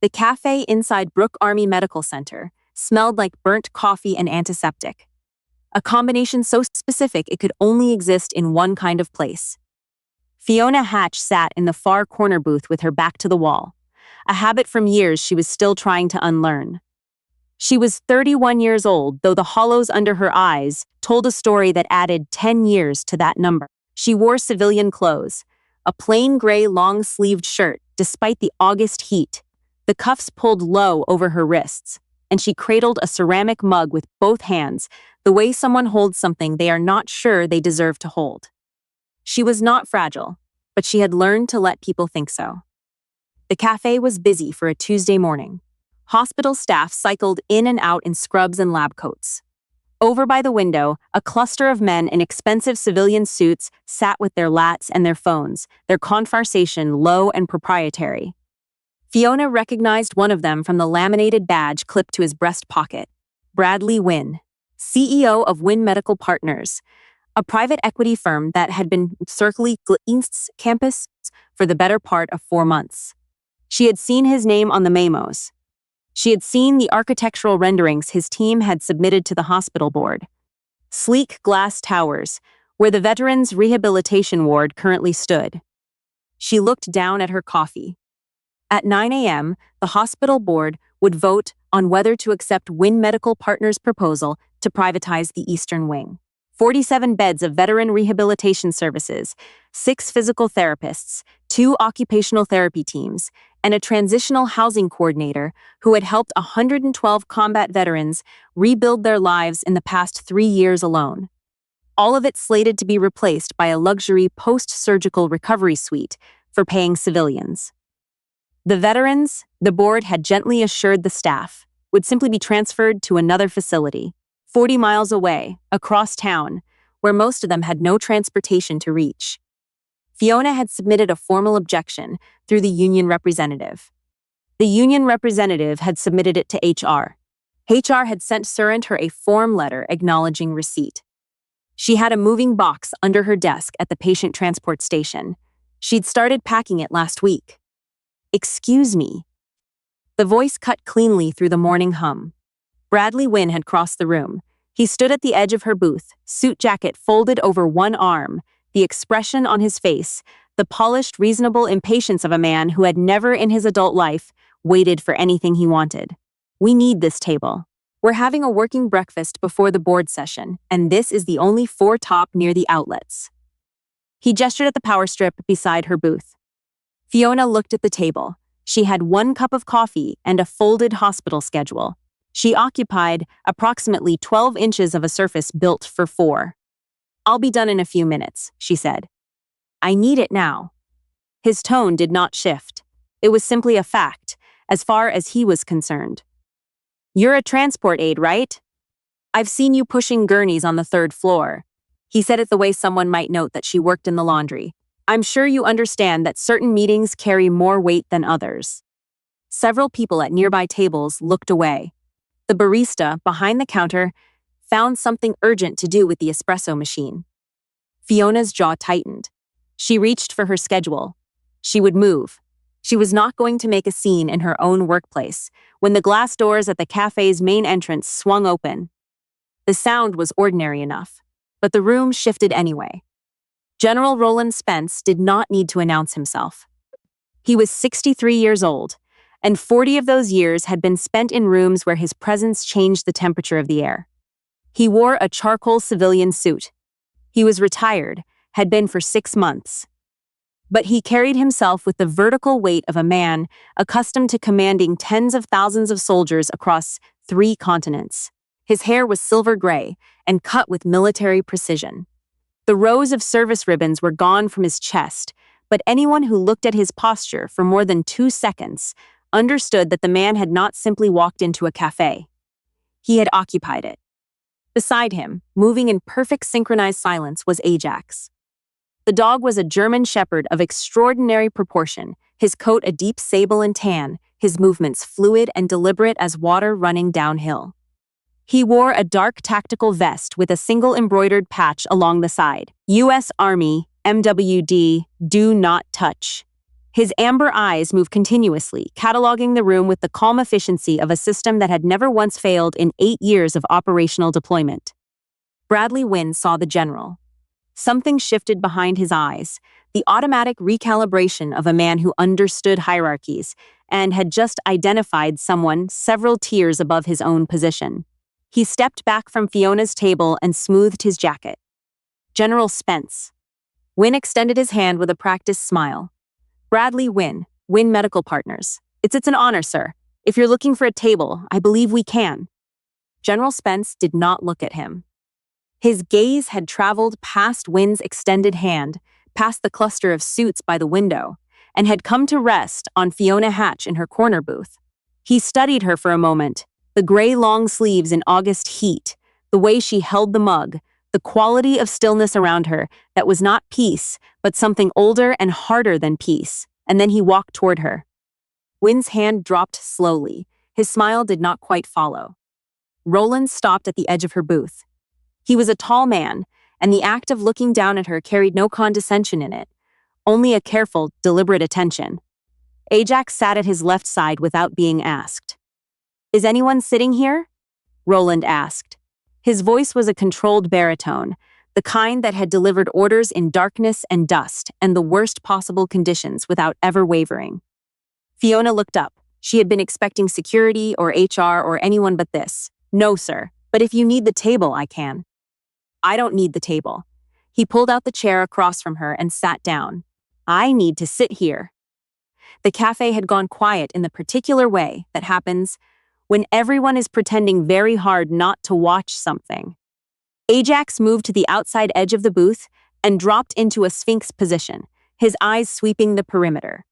The cafe inside Brooke Army Medical Center smelled like burnt coffee and antiseptic, a combination so specific it could only exist in one kind of place. Fiona Hatch sat in the far corner booth with her back to the wall, a habit from years she was still trying to unlearn. She was 31 years old, though the hollows under her eyes told a story that added 10 years to that number. She wore civilian clothes, a plain gray long-sleeved shirt despite the August heat, the cuffs pulled low over her wrists, and she cradled a ceramic mug with both hands, the way someone holds something they are not sure they deserve to hold. She was not fragile, but she had learned to let people think so. The cafe was busy for a Tuesday morning. Hospital staff cycled in and out in scrubs and lab coats. Over by the window, a cluster of men in expensive civilian suits sat with their lats and their phones, their conversation low and proprietary. Fiona recognized one of them from the laminated badge clipped to his breast pocket. Bradley Wynn, CEO of Wynn Medical Partners, a private equity firm that had been circling East's campus for the better part of 4 months. She had seen his name on the memos. She had seen the architectural renderings his team had submitted to the hospital board. Sleek glass towers, where the Veterans Rehabilitation Ward currently stood. She looked down at her coffee. At 9 a.m., the hospital board would vote on whether to accept Wynn Medical Partners' proposal to privatize the Eastern Wing. 47 beds of veteran rehabilitation services, 6 physical therapists, 2 occupational therapy teams, and a transitional housing coordinator who had helped 112 combat veterans rebuild their lives in the past 3 years alone. All of it slated to be replaced by a luxury post-surgical recovery suite for paying civilians. The veterans, the board had gently assured the staff, would simply be transferred to another facility, 40 miles away, across town, where most of them had no transportation to reach. Fiona had submitted a formal objection through the union representative. The union representative had submitted it to HR. HR had sent Surrent her a form letter acknowledging receipt. She had a moving box under her desk at the patient transport station. She'd started packing it last week. "Excuse me." The voice cut cleanly through the morning hum. Bradley Wynn had crossed the room. He stood at the edge of her booth, suit jacket folded over one arm, the expression on his face, the polished, reasonable impatience of a man who had never in his adult life waited for anything he wanted. "We need this table. We're having a working breakfast before the board session, and this is the only 4 top near the outlets." He gestured at the power strip beside her booth. Fiona looked at the table. She had 1 cup of coffee and a folded hospital schedule. She occupied approximately 12 inches of a surface built for 4. "I'll be done in a few minutes," she said. "I need it now." His tone did not shift. It was simply a fact, as far as he was concerned. "You're a transport aide, right? I've seen you pushing gurneys on the 3rd floor." He said it the way someone might note that she worked in the laundry. "I'm sure you understand that certain meetings carry more weight than others." Several people at nearby tables looked away. The barista, behind the counter, found something urgent to do with the espresso machine. Fiona's jaw tightened. She reached for her schedule. She would move. She was not going to make a scene in her own workplace when the glass doors at the cafe's main entrance swung open. The sound was ordinary enough, but the room shifted anyway. General Roland Spence did not need to announce himself. He was 63 years old, and 40 of those years had been spent in rooms where his presence changed the temperature of the air. He wore a charcoal civilian suit. He was retired, had been for 6 months. But he carried himself with the vertical weight of a man accustomed to commanding tens of thousands of soldiers across 3 continents. His hair was silver gray and cut with military precision. The rows of service ribbons were gone from his chest, but anyone who looked at his posture for more than 2 seconds understood that the man had not simply walked into a cafe. He had occupied it. Beside him, moving in perfect synchronized silence, was Ajax. The dog was a German shepherd of extraordinary proportion, his coat a deep sable and tan, his movements fluid and deliberate as water running downhill. He wore a dark tactical vest with a single embroidered patch along the side. U.S. Army, MWD, do not touch. His amber eyes moved continuously, cataloging the room with the calm efficiency of a system that had never once failed in 8 years of operational deployment. Bradley Wynn saw the general. Something shifted behind his eyes, the automatic recalibration of a man who understood hierarchies and had just identified someone several tiers above his own position. He stepped back from Fiona's table and smoothed his jacket. General Spence. Wynn extended his hand with a practiced smile. Bradley Wynn, Wynn Medical Partners. It's an honor, sir. If you're looking for a table, I believe we can. General Spence did not look at him. His gaze had traveled past Wynn's extended hand, past the cluster of suits by the window, and had come to rest on Fiona Hatch in her corner booth. He studied her for a moment, the gray long sleeves in August heat, the way she held the mug, the quality of stillness around her that was not peace, but something older and harder than peace, and then he walked toward her. Wynn's hand dropped slowly. His smile did not quite follow. Roland stopped at the edge of her booth. He was a tall man, and the act of looking down at her carried no condescension in it, only a careful, deliberate attention. Ajax sat at his left side without being asked. "Is anyone sitting here?" Roland asked. His voice was a controlled baritone, the kind that had delivered orders in darkness and dust and the worst possible conditions without ever wavering. Fiona looked up. She had been expecting security or HR or anyone but this. "No, sir, but if you need the table, I can." "I don't need the table." He pulled out the chair across from her and sat down. "I need to sit here." The cafe had gone quiet in the particular way that happens when everyone is pretending very hard not to watch something. Ajax moved to the outside edge of the booth and dropped into a sphinx position, his eyes sweeping the perimeter.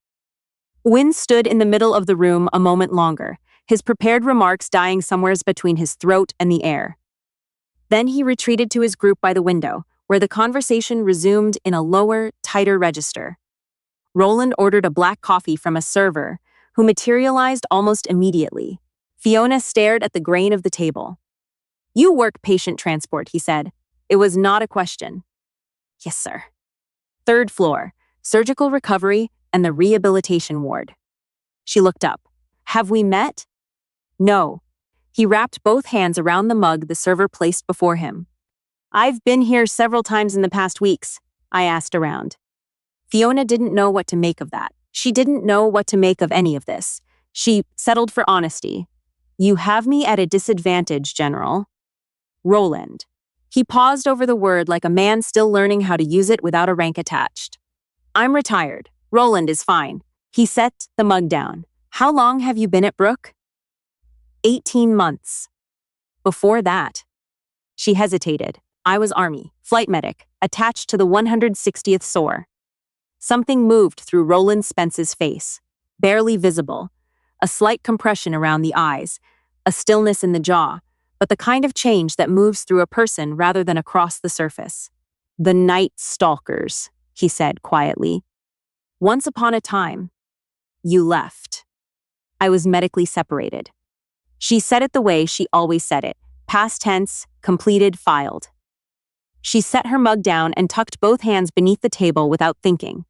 Wynn stood in the middle of the room a moment longer, his prepared remarks dying somewheres between his throat and the air. Then he retreated to his group by the window, where the conversation resumed in a lower, tighter register. Roland ordered a black coffee from a server, who materialized almost immediately. Fiona stared at the grain of the table. "You work patient transport," he said. It was not a question. "Yes, sir." 3rd floor, surgical recovery and the rehabilitation ward. She looked up. "Have we met?" "No." He wrapped both hands around the mug the server placed before him. "I've been here several times in the past weeks," I asked around. Fiona didn't know what to make of that. She didn't know what to make of any of this. She settled for honesty. "You have me at a disadvantage, General." "Roland." He paused over the word like a man still learning how to use it without a rank attached. "I'm retired. Roland is fine." He set the mug down. "How long have you been at Brook?" 18 months. Before that. She hesitated. "I was Army, flight medic, attached to the 160th SOAR. Something moved through Roland Spence's face, barely visible, a slight compression around the eyes, a stillness in the jaw, but the kind of change that moves through a person rather than across the surface. "The Night Stalkers," he said quietly. "Once upon a time, you left. I was medically separated." She said it the way she always said it, past tense, completed, filed. She set her mug down and tucked both hands beneath the table without thinking,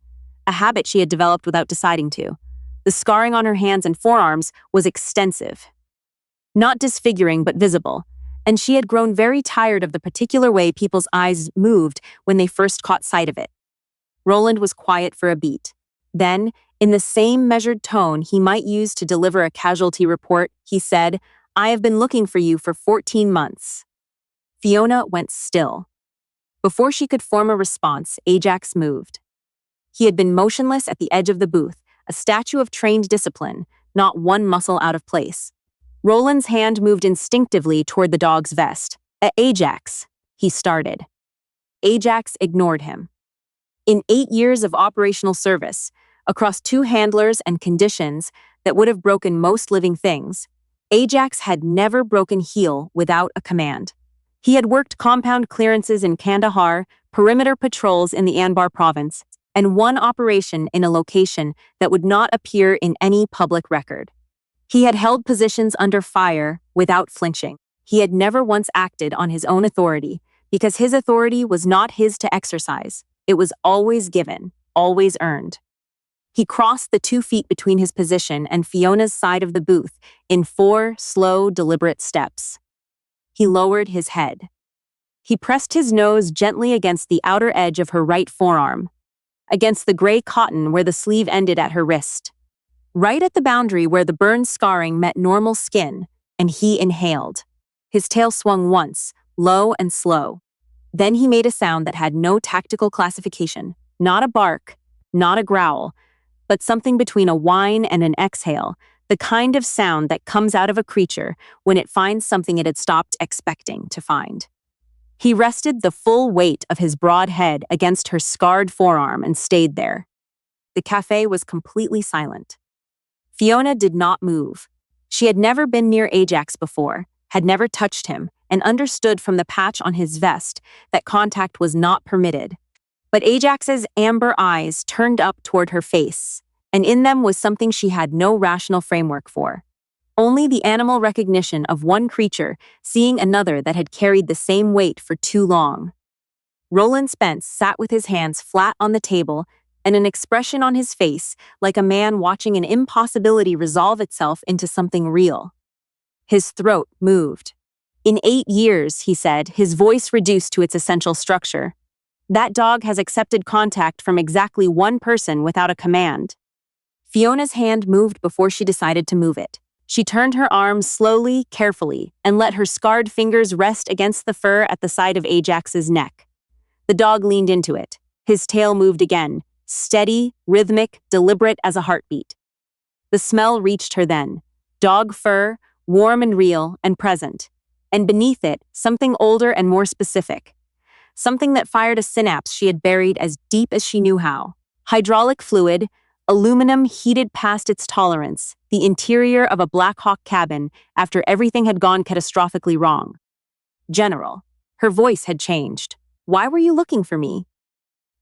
a habit she had developed without deciding to. The scarring on her hands and forearms was extensive. Not disfiguring, but visible, and she had grown very tired of the particular way people's eyes moved when they first caught sight of it. Roland was quiet for a beat. Then, in the same measured tone he might use to deliver a casualty report, he said, "I have been looking for you for 14 months. Fiona went still. Before she could form a response, Ajax moved. He had been motionless at the edge of the booth, a statue of trained discipline, not one muscle out of place. Roland's hand moved instinctively toward the dog's vest. "Ajax," he started. Ajax ignored him. In 8 years of operational service, across 2 handlers and conditions that would have broken most living things, Ajax had never broken heel without a command. He had worked compound clearances in Kandahar, perimeter patrols in the Anbar province, and one operation in a location that would not appear in any public record. He had held positions under fire without flinching. He had never once acted on his own authority, because his authority was not his to exercise. It was always given, always earned. He crossed the 2 feet between his position and Fiona's side of the booth in 4 slow, deliberate steps. He lowered his head. He pressed his nose gently against the outer edge of her right forearm, against the gray cotton where the sleeve ended at her wrist, right at the boundary where the burn scarring met normal skin, and he inhaled. His tail swung once, low and slow. Then he made a sound that had no tactical classification, not a bark, not a growl, but something between a whine and an exhale, the kind of sound that comes out of a creature when it finds something it had stopped expecting to find. He rested the full weight of his broad head against her scarred forearm and stayed there. The café was completely silent. Fiona did not move. She had never been near Ajax before, had never touched him, and understood from the patch on his vest that contact was not permitted. But Ajax's amber eyes turned up toward her face, and in them was something she had no rational framework for. Only the animal recognition of one creature seeing another that had carried the same weight for too long. Roland Spence sat with his hands flat on the table and an expression on his face like a man watching an impossibility resolve itself into something real. His throat moved. In 8 years, he said, his voice reduced to its essential structure. That dog has accepted contact from exactly one person without a command. Fiona's hand moved before she decided to move it. She turned her arm slowly, carefully, and let her scarred fingers rest against the fur at the side of Ajax's neck. The dog leaned into it. His tail moved again, steady, rhythmic, deliberate as a heartbeat. The smell reached her then. Dog fur, warm and real and present. And beneath it, something older and more specific. Something that fired a synapse she had buried as deep as she knew how. Hydraulic fluid, aluminum heated past its tolerance, the interior of a Black Hawk cabin after everything had gone catastrophically wrong. General. Her voice had changed. Why were you looking for me?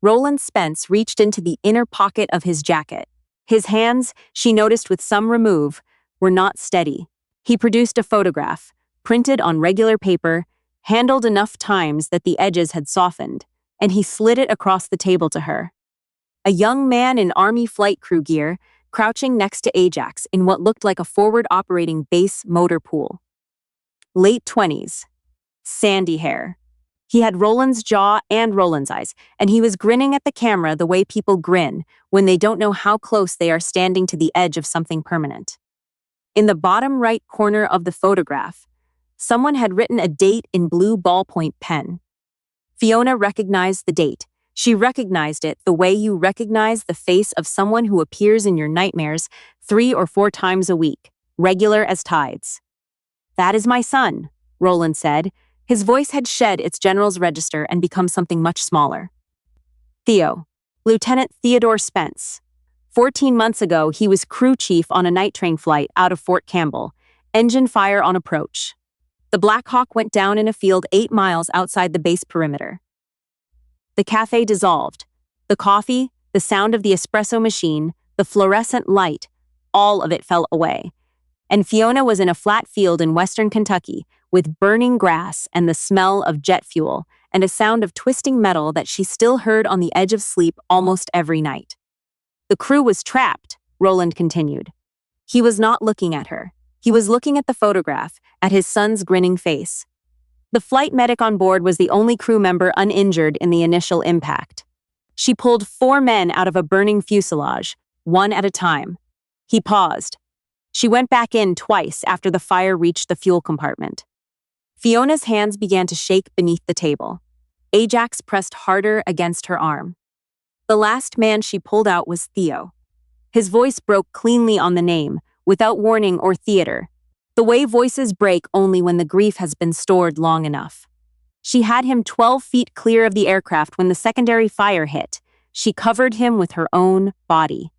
Roland Spence reached into the inner pocket of his jacket. His hands, she noticed with some remove, were not steady. He produced a photograph, printed on regular paper, handled enough times that the edges had softened, and he slid it across the table to her. A young man in Army flight crew gear, crouching next to Ajax in what looked like a forward-operating base motor pool. Late 20s. Sandy hair. He had Roland's jaw and Roland's eyes, and he was grinning at the camera the way people grin when they don't know how close they are standing to the edge of something permanent. In the bottom right corner of the photograph, someone had written a date in blue ballpoint pen. Fiona recognized the date. She recognized it the way you recognize the face of someone who appears in your nightmares 3 or 4 times a week, regular as tides. That is my son, Roland said. His voice had shed its general's register and become something much smaller. Theo, Lieutenant Theodore Spence. 14 months ago, he was crew chief on a night train flight out of Fort Campbell. Engine fire on approach. The Black Hawk went down in a field 8 miles outside the base perimeter. The cafe dissolved. The coffee, the sound of the espresso machine, the fluorescent light, all of it fell away. And Fiona was in a flat field in western Kentucky with burning grass and the smell of jet fuel and a sound of twisting metal that she still heard on the edge of sleep almost every night. The crew was trapped, Roland continued. He was not looking at her. He was looking at the photograph, at his son's grinning face. The flight medic on board was the only crew member uninjured in the initial impact. She pulled 4 men out of a burning fuselage, one at a time. He paused. She went back in twice after the fire reached the fuel compartment. Fiona's hands began to shake beneath the table. Ajax pressed harder against her arm. The last man she pulled out was Theo. His voice broke cleanly on the name, without warning or theater, the way voices break only when the grief has been stored long enough. She had him 12 feet clear of the aircraft when the secondary fire hit. She covered him with her own body.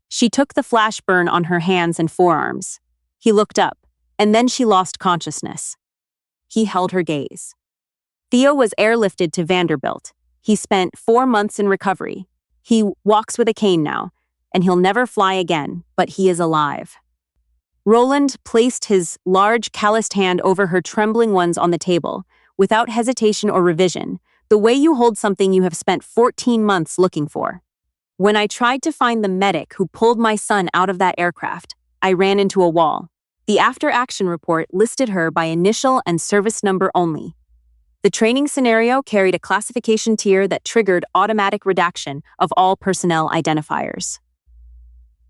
She took the flash burn on her hands and forearms. He looked up, and then she lost consciousness. He held her gaze. Theo was airlifted to Vanderbilt. He spent 4 months in recovery. He walks with a cane now, and he'll never fly again, but he is alive. Roland placed his large, calloused hand over her trembling ones on the table, without hesitation or revision, the way you hold something you have spent 14 months looking for. When I tried to find the medic who pulled my son out of that aircraft, I ran into a wall. The after-action report listed her by initial and service number only. The training scenario carried a classification tier that triggered automatic redaction of all personnel identifiers.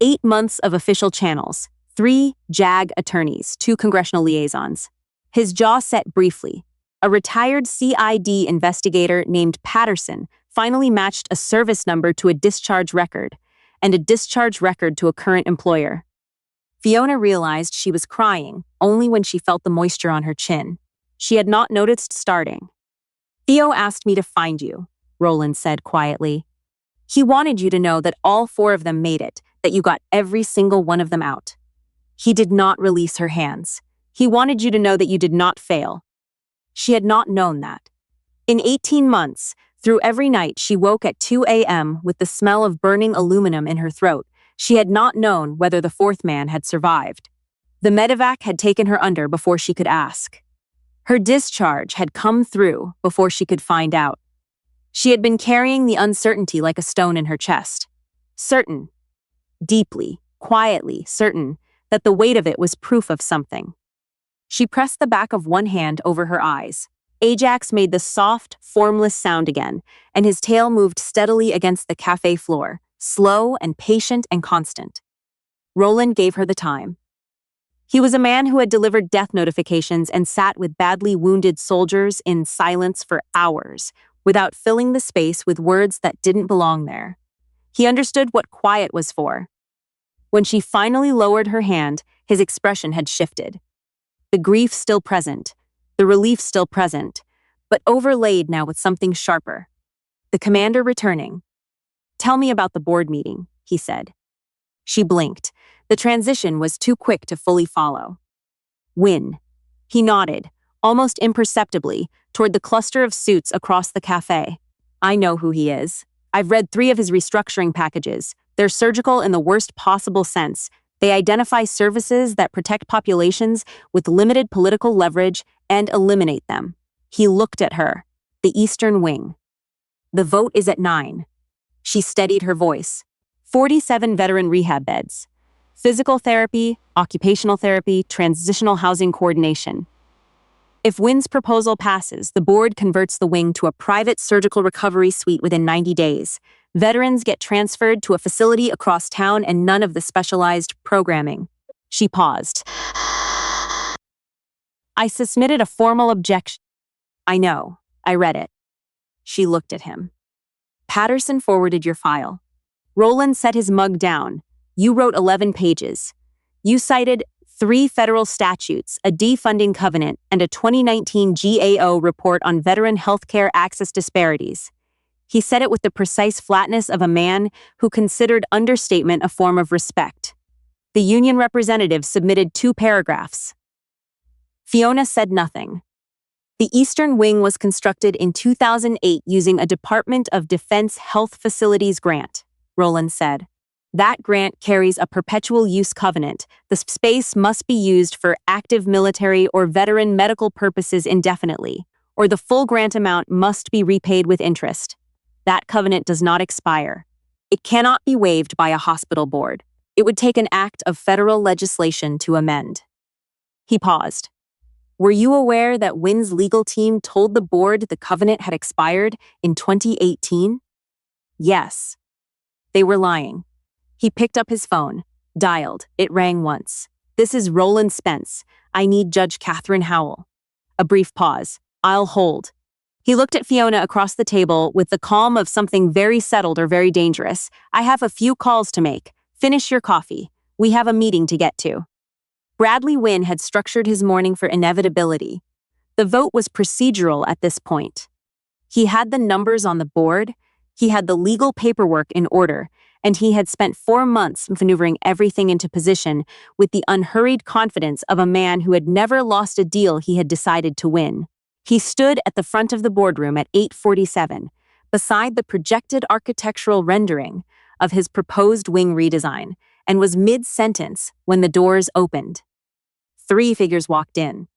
8 months of official channels, 3 JAG attorneys, 2 congressional liaisons. His jaw set briefly. A retired CID investigator named Patterson finally matched a service number to a discharge record, and a discharge record to a current employer. Fiona realized she was crying only when she felt the moisture on her chin. She had not noticed starting. "Theo asked me to find you," Roland said quietly. "He wanted you to know that all 4 of them made it, that you got every single one of them out. He did not release her hands. He wanted you to know that you did not fail." She had not known that. In 18 months, through every night she woke at 2 a.m. with the smell of burning aluminum in her throat, she had not known whether the 4th man had survived. The medevac had taken her under before she could ask. Her discharge had come through before she could find out. She had been carrying the uncertainty like a stone in her chest. Certain, deeply, quietly certain, that the weight of it was proof of something. She pressed the back of one hand over her eyes. Ajax made the soft, formless sound again, and his tail moved steadily against the café floor, slow and patient and constant. Roland gave her the time. He was a man who had delivered death notifications and sat with badly wounded soldiers in silence for hours, without filling the space with words that didn't belong there. He understood what quiet was for. When she finally lowered her hand, his expression had shifted. The grief still present, the relief still present, but overlaid now with something sharper. The commander returning. "Tell me about the board meeting," he said. She blinked. The transition was too quick to fully follow. "Win." He nodded, almost imperceptibly, toward the cluster of suits across the café. "I know who he is. I've read 3 of his restructuring packages. They're surgical in the worst possible sense. They identify services that protect populations with limited political leverage and eliminate them." He looked at her. "The Eastern Wing. The vote is at 9. She steadied her voice. 47 veteran rehab beds. Physical therapy, occupational therapy, transitional housing coordination. If Wynn's proposal passes, the board converts the wing to a private surgical recovery suite within 90 days. Veterans get transferred to a facility across town and none of the specialized programming. She paused. "I submitted a formal objection." "I know. I read it." She looked at him. "Patterson forwarded your file." Roland set his mug down. "You wrote 11 pages. You cited 3 federal statutes, a defunding covenant, and a 2019 GAO report on veteran healthcare access disparities." He said it with the precise flatness of a man who considered understatement a form of respect. The union representative submitted 2 paragraphs. Fiona said nothing. "The Eastern Wing was constructed in 2008 using a Department of Defense Health Facilities grant," Roland said. "That grant carries a perpetual use covenant. The space must be used for active military or veteran medical purposes indefinitely, or the full grant amount must be repaid with interest. That covenant does not expire. It cannot be waived by a hospital board. It would take an act of federal legislation to amend." He paused. "Were you aware that Wynn's legal team told the board the covenant had expired in 2018? "Yes." They were lying. He picked up his phone, dialed. It rang once. "This is Roland Spence. I need Judge Catherine Howell." A brief pause. "I'll hold." He looked at Fiona across the table with the calm of something very settled or very dangerous. "I have a few calls to make. Finish your coffee. We have a meeting to get to." Bradley Wynn had structured his morning for inevitability. The vote was procedural at this point. He had the numbers on the board, he had the legal paperwork in order, and he had spent 4 months maneuvering everything into position with the unhurried confidence of a man who had never lost a deal he had decided to win. He stood at the front of the boardroom at 8:47, beside the projected architectural rendering of his proposed wing redesign, and was mid-sentence when the doors opened. 3 figures walked in.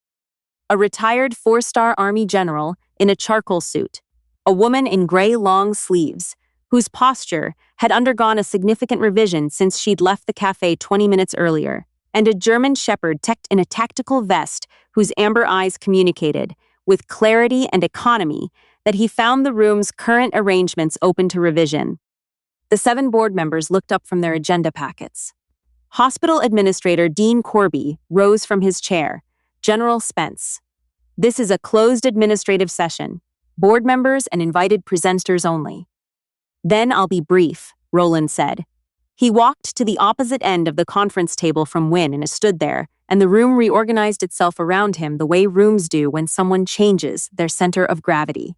A retired 4-star Army general in a charcoal suit, a woman in gray long sleeves, whose posture had undergone a significant revision since she'd left the cafe 20 minutes earlier, and a German shepherd tucked in a tactical vest whose amber eyes communicated, with clarity and economy, that he found the room's current arrangements open to revision. The 7 board members looked up from their agenda packets. Hospital Administrator Dean Corby rose from his chair. General Spence. This is a closed administrative session. Board members and invited presenters only. Then I'll be brief, Roland said. He walked to the opposite end of the conference table from Wynne and stood there, and the room reorganized itself around him the way rooms do when someone changes their center of gravity.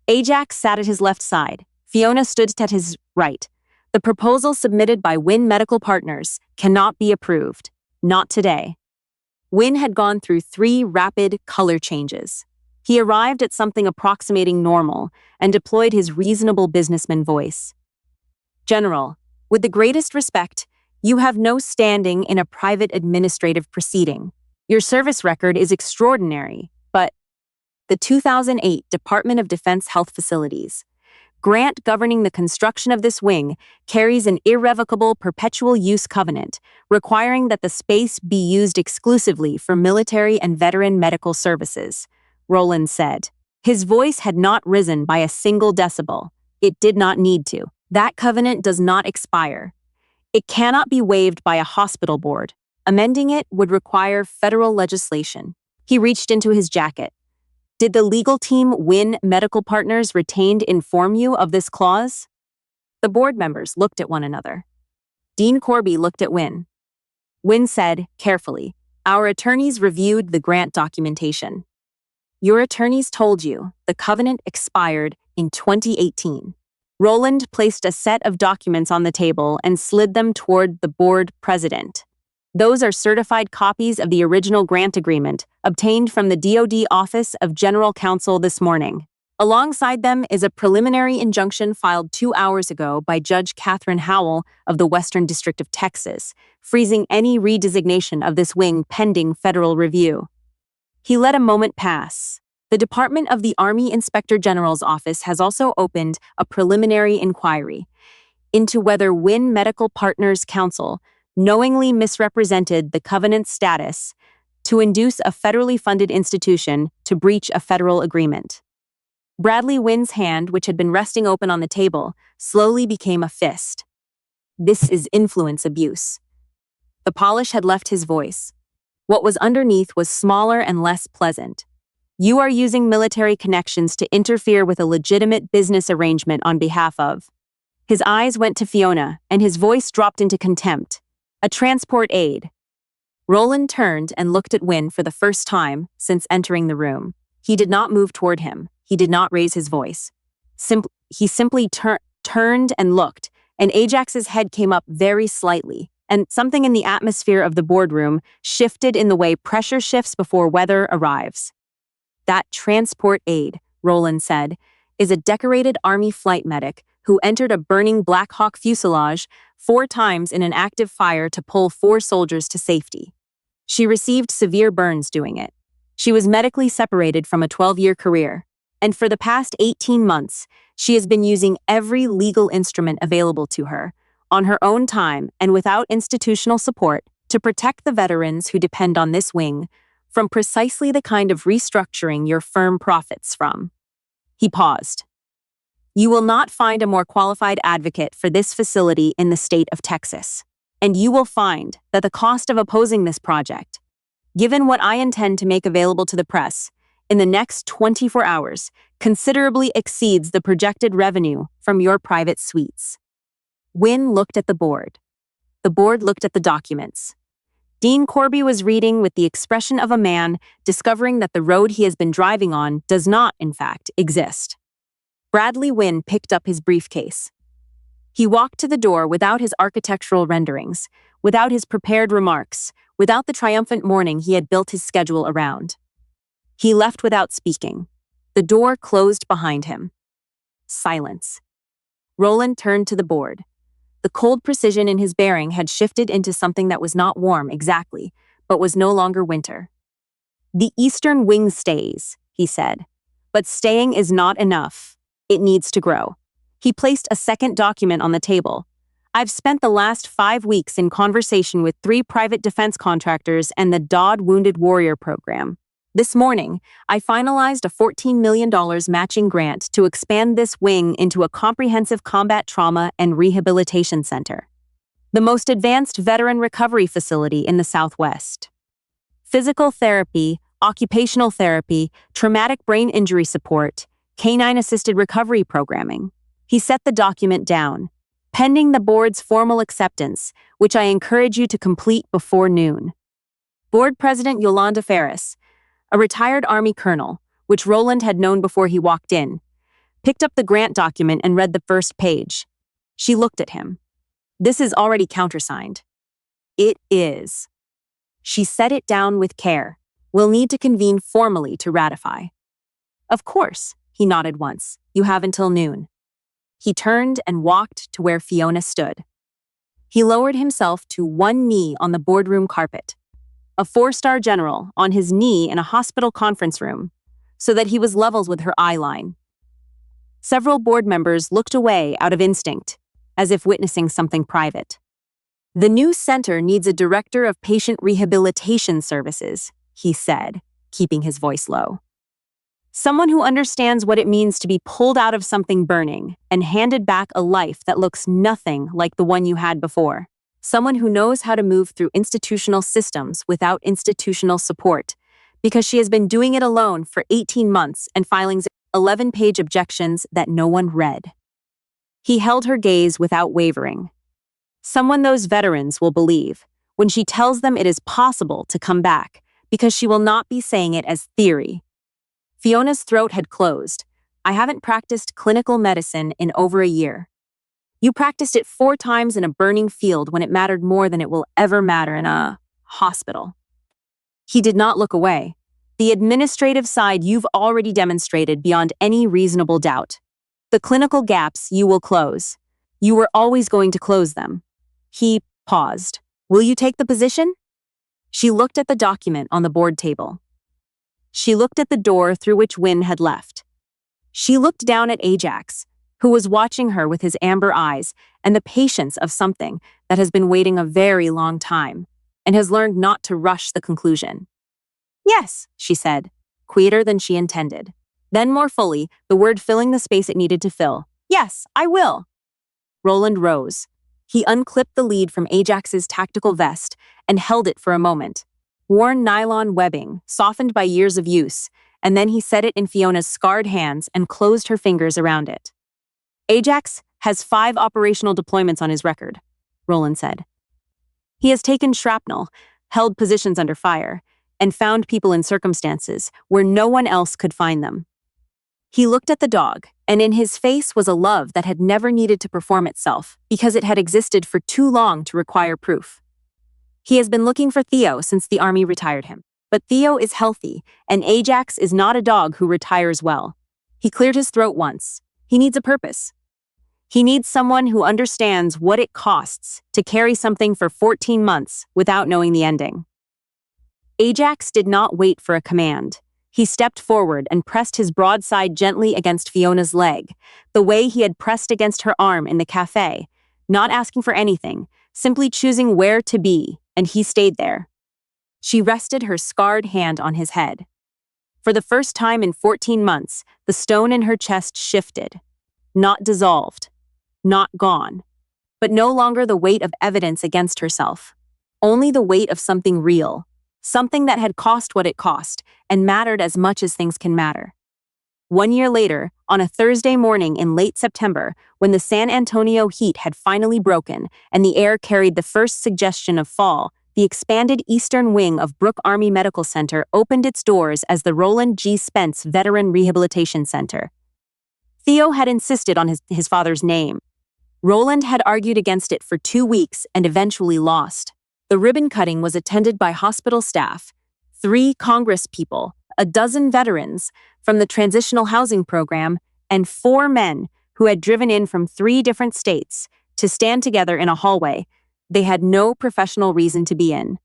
Ajax sat at his left side. Fiona stood at his right. The proposal submitted by Wynne Medical Partners cannot be approved. Not today. Wynne had gone through 3 rapid color changes. He arrived at something approximating normal and deployed his reasonable businessman voice. General, with the greatest respect, you have no standing in a private administrative proceeding. Your service record is extraordinary, but the 2008 Department of Defense Health Facilities grant governing the construction of this wing carries an irrevocable perpetual use covenant requiring that the space be used exclusively for military and veteran medical services, Roland said. His voice had not risen by a single decibel. It did not need to. That covenant does not expire. It cannot be waived by a hospital board. Amending it would require federal legislation. He reached into his jacket. Did the legal team Wynne Medical Partners retained inform you of this clause? The board members looked at one another. Dean Corby looked at Wynne. Wynne said, carefully, our attorneys reviewed the grant documentation. Your attorneys told you the covenant expired in 2018. Roland placed a set of documents on the table and slid them toward the board president. Those are certified copies of the original grant agreement obtained from the DoD Office of General Counsel this morning. Alongside them is a preliminary injunction filed 2 hours ago by Judge Catherine Howell of the Western District of Texas, freezing any redesignation of this wing pending federal review. He let a moment pass. The Department of the Army Inspector General's office has also opened a preliminary inquiry into whether Wynne Medical Partners Counsel knowingly misrepresented the covenant's status to induce a federally funded institution to breach a federal agreement. Bradley Wynne's hand, which had been resting open on the table, slowly became a fist. This is influence abuse. The polish had left his voice. What was underneath was smaller and less pleasant. You are using military connections to interfere with a legitimate business arrangement on behalf of. His eyes went to Fiona, and his voice dropped into contempt. A transport aide. Roland turned and looked at Wynne for the first time since entering the room. He did not move toward him. He did not raise his voice. He simply turned and looked, and Ajax's head came up very slightly, and something in the atmosphere of the boardroom shifted in the way pressure shifts before weather arrives. That transport aide, Roland said, is a decorated Army flight medic who entered a burning Black Hawk fuselage 4 times in an active fire to pull 4 soldiers to safety. She received severe burns doing it. She was medically separated from a 12-year career, and for the past 18 months, she has been using every legal instrument available to her, on her own time and without institutional support, to protect the veterans who depend on this wing from precisely the kind of restructuring your firm profits from. He paused. You will not find a more qualified advocate for this facility in the state of Texas, and you will find that the cost of opposing this project, given what I intend to make available to the press in the next 24 hours, considerably exceeds the projected revenue from your private suites. Wynne looked at the board. The board looked at the documents. Dean Corby was reading with the expression of a man discovering that the road he has been driving on does not, in fact, exist. Bradley Wynne picked up his briefcase. He walked to the door without his architectural renderings, without his prepared remarks, without the triumphant morning he had built his schedule around. He left without speaking. The door closed behind him. Silence. Roland turned to the board. The cold precision in his bearing had shifted into something that was not warm exactly, but was no longer winter. The eastern wing stays, he said. But staying is not enough. It needs to grow. He placed a second document on the table. I've spent the last 5 weeks in conversation with 3 private defense contractors and the DoD Wounded Warrior program. This morning, I finalized a $14 million matching grant to expand this wing into a comprehensive combat trauma and rehabilitation center, the most advanced veteran recovery facility in the Southwest. Physical therapy, occupational therapy, traumatic brain injury support, K9 assisted recovery programming. He set the document down, pending the board's formal acceptance, which I encourage you to complete before noon. Board President Yolanda Ferris, a retired Army colonel, which Roland had known before he walked in, picked up the grant document and read the first page. She looked at him. This is already countersigned. It is. She set it down with care. We'll need to convene formally to ratify. Of course, he nodded once. You have until noon. He turned and walked to where Fiona stood. He lowered himself to one knee on the boardroom carpet. A 4-star general on his knee in a hospital conference room, so that he was level with her eye line. Several board members looked away out of instinct, as if witnessing something private. The new center needs a director of patient rehabilitation services, he said, keeping his voice low. Someone who understands what it means to be pulled out of something burning and handed back a life that looks nothing like the one you had before. Someone who knows how to move through institutional systems without institutional support, because she has been doing it alone for 18 months and filing 11-page objections that no one read. He held her gaze without wavering. Someone those veterans will believe when she tells them it is possible to come back, because she will not be saying it as theory. Fiona's throat had closed. I haven't practiced clinical medicine in over a year. You practiced it 4 times in a burning field when it mattered more than it will ever matter in a hospital. He did not look away. The administrative side you've already demonstrated beyond any reasonable doubt. The clinical gaps you will close. You were always going to close them. He paused. Will you take the position? She looked at the document on the board table. She looked at the door through which Wynne had left. She looked down at Ajax, who was watching her with his amber eyes and the patience of something that has been waiting a very long time and has learned not to rush the conclusion. Yes, she said, quieter than she intended. Then more fully, the word filling the space it needed to fill. Yes, I will. Roland rose. He unclipped the lead from Ajax's tactical vest and held it for a moment. Worn nylon webbing, softened by years of use, and then he set it in Fiona's scarred hands and closed her fingers around it. Ajax has 5 operational deployments on his record, Roland said. He has taken shrapnel, held positions under fire, and found people in circumstances where no one else could find them. He looked at the dog, and in his face was a love that had never needed to perform itself because it had existed for too long to require proof. He has been looking for Theo since the army retired him. But Theo is healthy, and Ajax is not a dog who retires well. He cleared his throat once. He needs a purpose. He needs someone who understands what it costs to carry something for 14 months without knowing the ending. Ajax did not wait for a command. He stepped forward and pressed his broadside gently against Fiona's leg, the way he had pressed against her arm in the café, not asking for anything, simply choosing where to be, and he stayed there. She rested her scarred hand on his head. For the first time in 14 months, the stone in her chest shifted. Not dissolved. Not gone. But no longer the weight of evidence against herself. Only the weight of something real. Something that had cost what it cost, and mattered as much as things can matter. 1 year later, on a Thursday morning in late September, when the San Antonio heat had finally broken and the air carried the first suggestion of fall, the expanded eastern wing of Brooke Army Medical Center opened its doors as the Roland G. Spence Veteran Rehabilitation Center. Theo had insisted on his father's name. Roland had argued against it for 2 weeks and eventually lost. The ribbon cutting was attended by hospital staff, 3 Congress people, a dozen veterans from the Transitional Housing Program, and 4 men who had driven in from 3 different states to stand together in a hallway they had no professional reason to be in.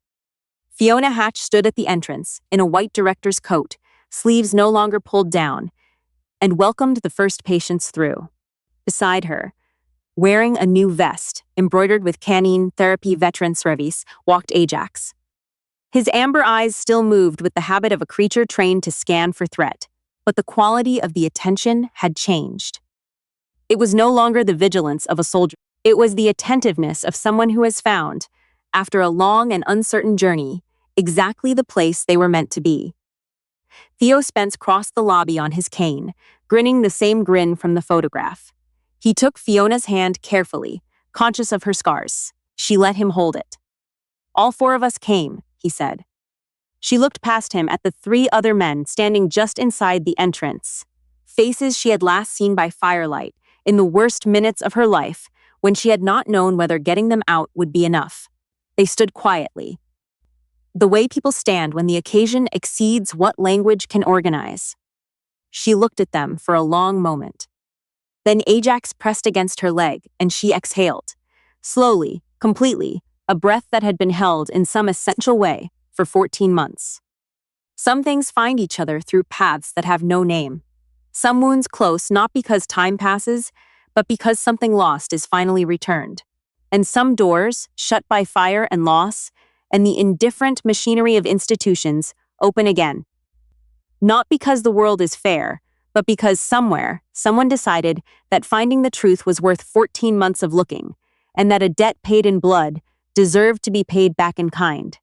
Fiona Hatch stood at the entrance in a white director's coat, sleeves no longer pulled down, and welcomed the first patients through. Beside her, wearing a new vest, embroidered with canine therapy veteran service, walked Ajax. His amber eyes still moved with the habit of a creature trained to scan for threat, but the quality of the attention had changed. It was no longer the vigilance of a soldier. It was the attentiveness of someone who has found, after a long and uncertain journey, exactly the place they were meant to be. Theo Spence crossed the lobby on his cane, grinning the same grin from the photograph. He took Fiona's hand carefully, conscious of her scars. She let him hold it. "All four of us came," he said. She looked past him at the three other men standing just inside the entrance. Faces she had last seen by firelight, in the worst minutes of her life, when she had not known whether getting them out would be enough. They stood quietly. The way people stand when the occasion exceeds what language can organize. She looked at them for a long moment. Then Ajax pressed against her leg, and she exhaled. Slowly, completely, a breath that had been held in some essential way for 14 months. Some things find each other through paths that have no name. Some wounds close not because time passes, but because something lost is finally returned. And some doors, shut by fire and loss, and the indifferent machinery of institutions, open again. Not because the world is fair, but because somewhere, someone decided that finding the truth was worth 14 months of looking, and that a debt paid in blood deserved to be paid back in kind.